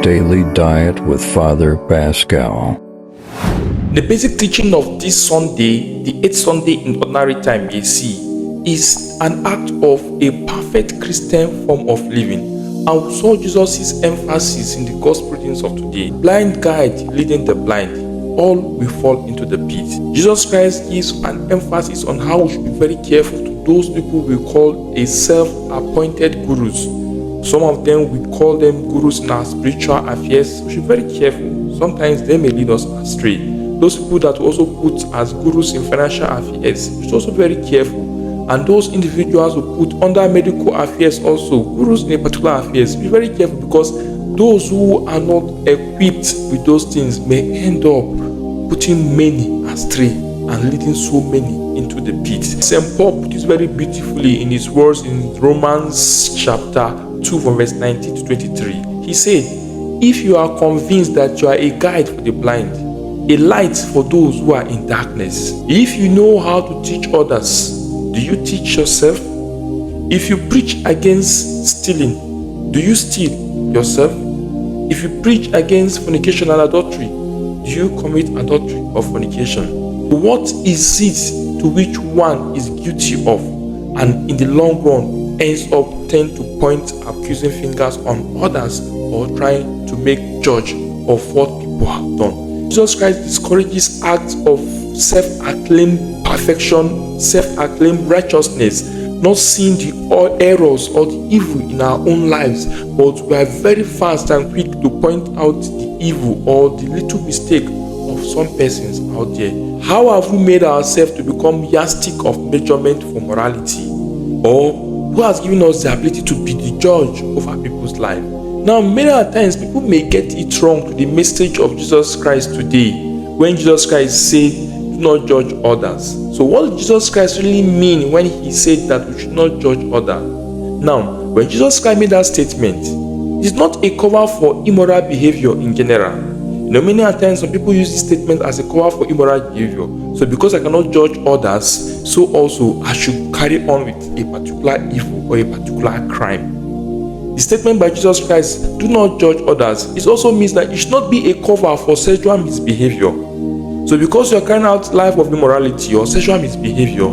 Daily Diet with Father Pascal. The basic teaching of this Sunday, the 8th Sunday in Ordinary Time AC, is an act of a perfect Christian form of living. And we saw Jesus' emphasis in the gospel readings of today. Blind guide leading the blind, all will fall into the pit. Jesus Christ gives an emphasis on how we should be very careful to those people we call a self-appointed gurus. Some of them, we call them gurus in our spiritual affairs. We should be very careful. Sometimes they may lead us astray. Those people that we also put as gurus in financial affairs, we should also be very careful. And those individuals who put under medical affairs also, gurus in a particular affairs, be very careful, because those who are not equipped with those things may end up putting many astray and leading so many into the pit. St. Paul put this very beautifully in his words in Romans chapter 2 from verse 19 to 23. He said, if you are convinced that you are a guide for the blind, a light for those who are in darkness, if you know how to teach others, do you teach yourself? If you preach against stealing, do you steal yourself? If you preach against fornication and adultery, do you commit adultery or fornication? What is it to which one is guilty of, and in the long run ends up tend to point accusing fingers on others or trying to make judge of what people have done? Jesus Christ discourages acts of self-acclaimed perfection, self-acclaimed righteousness, not seeing the errors or the evil in our own lives, but we are very fast and quick to point out the evil or the little mistake of some persons out there. How have we made ourselves to become yardstick of measurement for morality? Or who has given us the ability to be the judge over people's life? Now, many times people may get it wrong to the message of Jesus Christ today, when Jesus Christ said, do not judge others. So what did Jesus Christ really mean when he said that we should not judge others? Now, when Jesus Christ made that statement, it's not a cover for immoral behavior in general. Many times some people use this statement as a cover for immoral behavior. So because I cannot judge others, so also I should carry on with a particular evil or a particular crime. The statement by Jesus Christ, do not judge others, it also means that it should not be a cover for sexual misbehavior. So because you are carrying out life of immorality or sexual misbehavior,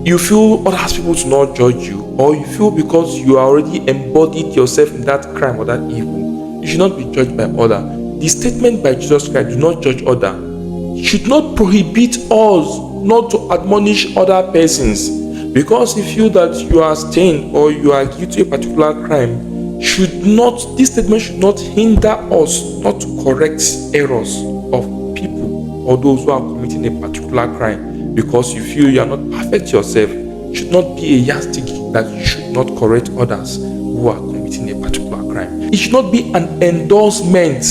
you feel others people to not judge you, or you feel because you are already embodied yourself in that crime or that evil, you should not be judged by others. The statement by Jesus Christ, do not judge others, should not prohibit us not to admonish other persons. Because if you feel that you are stained or you are guilty of a particular crime, this statement should not hinder us not to correct errors of people or those who are committing a particular crime. Because you feel you are not perfect yourself, should not be a yardstick that you should not correct others who are committing a particular crime. It should not be an endorsement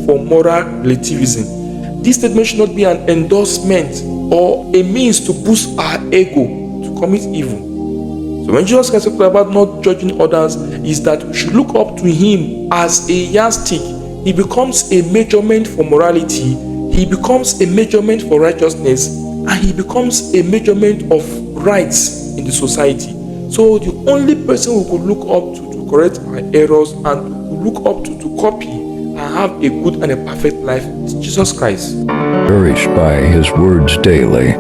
for moral relativism. This statement should not be an endorsement or a means to boost our ego to commit evil. So when Jesus Christ talked about not judging others, is that we should look up to him as a yardstick. He becomes a measurement for morality, he becomes a measurement for righteousness, and he becomes a measurement of rights in the society. So the only person we could look up to correct our errors and to look up to copy and have a good and a perfect life is Jesus Christ. Nourished by his words daily.